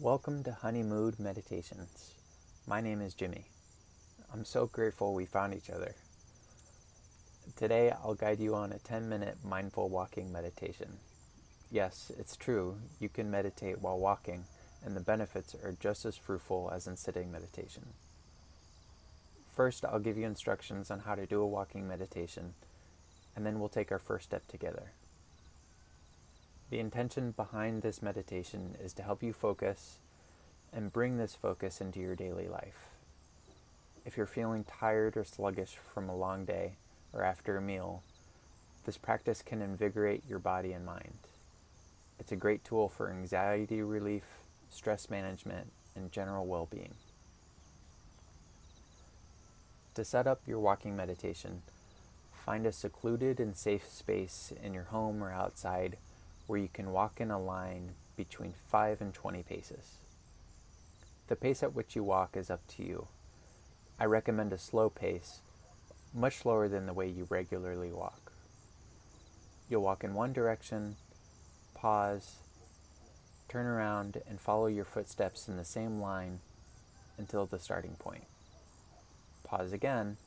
Welcome to Honeymood Meditations. My name is Jimmy. I'm so grateful we found each other. Today I'll guide you on a 10-minute mindful walking meditation. Yes, it's true, you can meditate while walking, and the benefits are just as fruitful as in sitting meditation. First, I'll give you instructions on how to do a walking meditation, and then we'll take our first step together. The intention behind this meditation is to help you focus and bring this focus into your daily life. If you're feeling tired or sluggish from a long day or after a meal, this practice can invigorate your body and mind. It's a great tool for anxiety relief, stress management, and general well-being. To set up your walking meditation, find a secluded and safe space in your home or outside where you can walk in a line between 5 and 20 paces. The pace at which you walk is up to you. I recommend a slow pace, much slower than the way you regularly walk. You'll walk in one direction, pause, turn around, and follow your footsteps in the same line until the starting point. Pause again,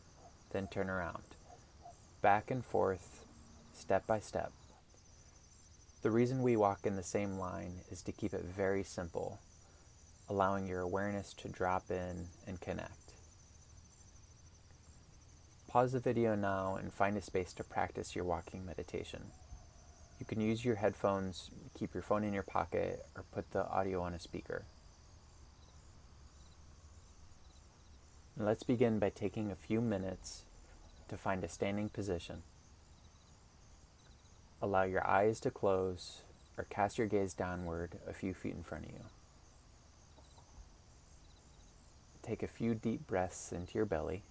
then turn around. Back and forth, step by step. The reason we walk in the same line is to keep it very simple, allowing your awareness to drop in and connect. Pause the video now and find a space to practice your walking meditation. You can use your headphones, keep your phone in your pocket, or put the audio on a speaker. And let's begin by taking a few minutes to find a standing position. Allow your eyes to close or cast your gaze downward a few feet in front of you. Take a few deep breaths into your belly.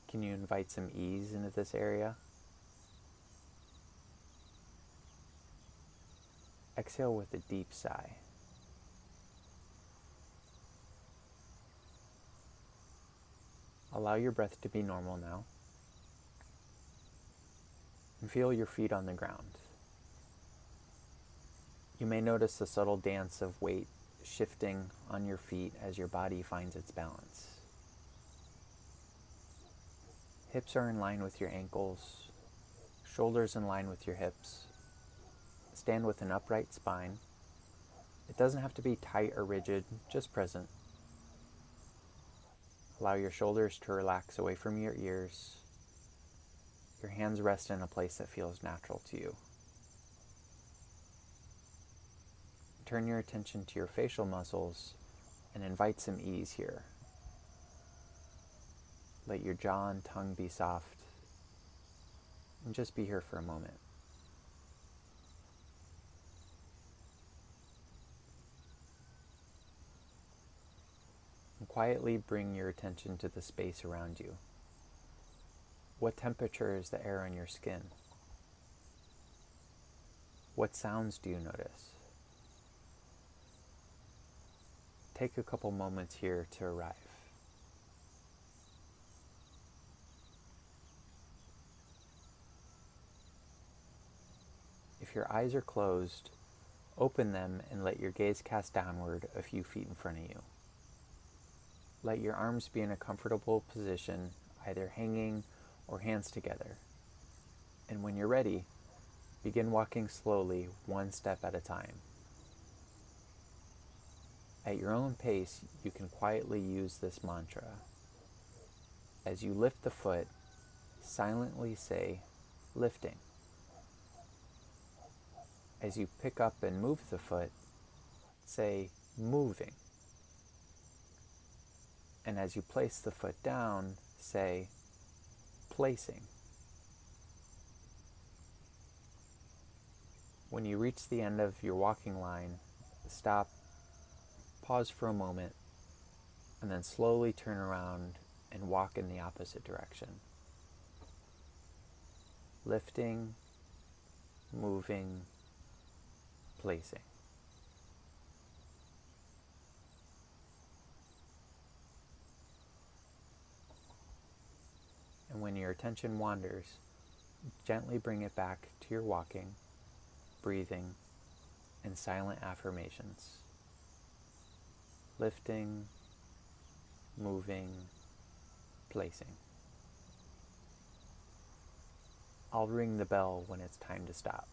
Can you invite some ease into this area? Exhale with a deep sigh. Allow your breath to be normal now. And feel your feet on the ground. You may notice the subtle dance of weight shifting on your feet as your body finds its balance. Hips are in line with your ankles, shoulders in line with your hips. Stand with an upright spine. It doesn't have to be tight or rigid, just present. Allow your shoulders to relax away from your ears. Your hands rest in a place that feels natural to you. Turn your attention to your facial muscles and invite some ease here. Let your jaw and tongue be soft, and just be here for a moment. And quietly bring your attention to the space around you. What temperature is the air on your skin? What sounds do you notice? Take a couple moments here to arrive. If your eyes are closed, open them and let your gaze cast downward a few feet in front of you. Let your arms be in a comfortable position, either hanging or hands together. And when you're ready, begin walking slowly, one step at a time. At your own pace, you can quietly use this mantra. As you lift the foot, silently say, lifting. As you pick up and move the foot, say, moving. And as you place the foot down, say, placing. When you reach the end of your walking line, stop, pause for a moment, and then slowly turn around and walk in the opposite direction. Lifting, moving, placing. And when your attention wanders, gently bring it back to your walking, breathing, and silent affirmations. Lifting, moving, placing. I'll ring the bell when it's time to stop.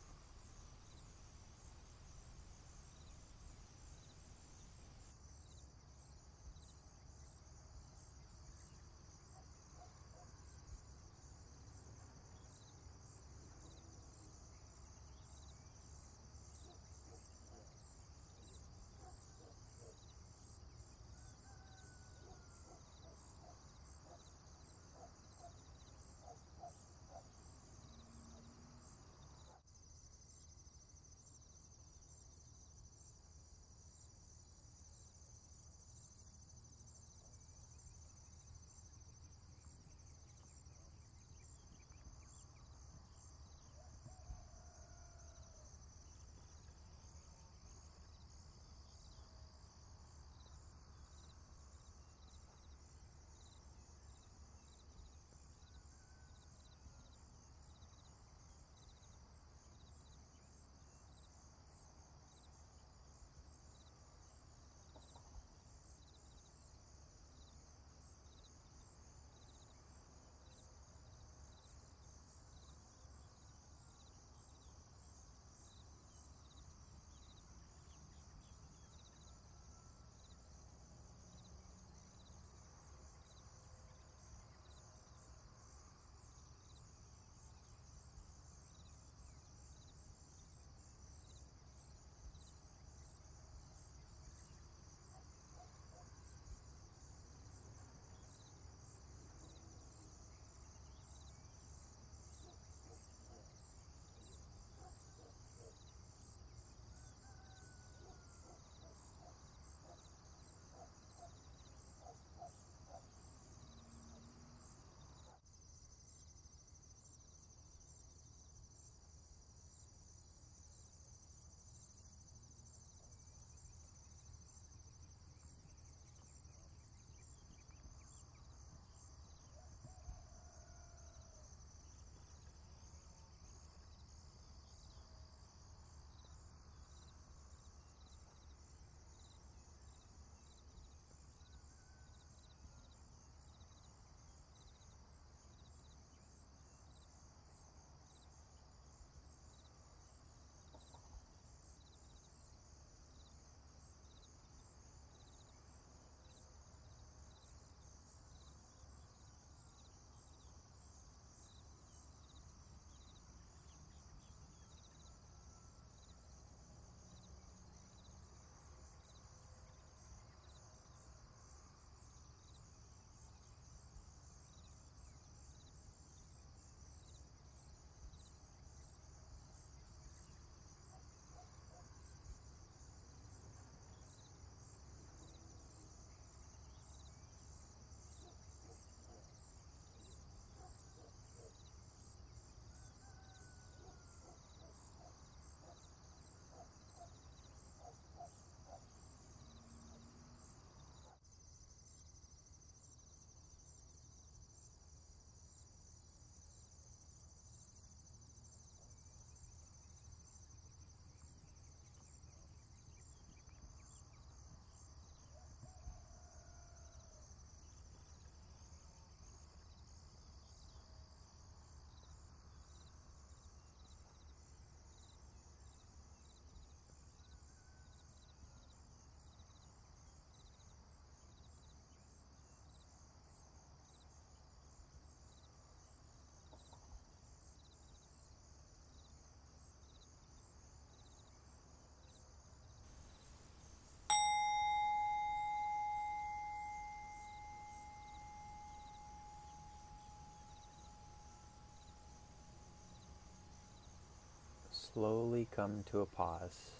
Slowly come to a pause.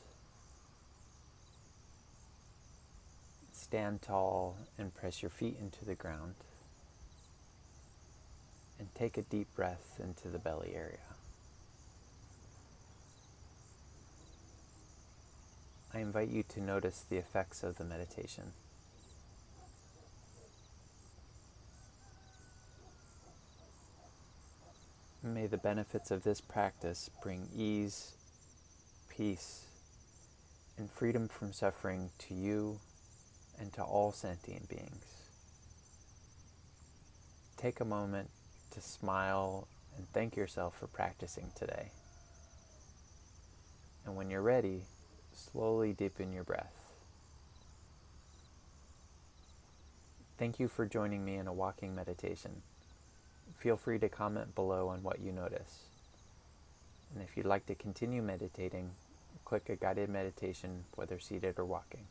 Stand tall and press your feet into the ground. And take a deep breath into the belly area. I invite you to notice the effects of the meditation. May the benefits of this practice bring ease, peace, and freedom from suffering to you and to all sentient beings. Take a moment to smile and thank yourself for practicing today. And when you're ready, slowly deepen your breath. Thank you for joining me in a walking meditation. Feel free to comment below on what you notice. And if you'd like to continue meditating, click a guided meditation, whether seated or walking.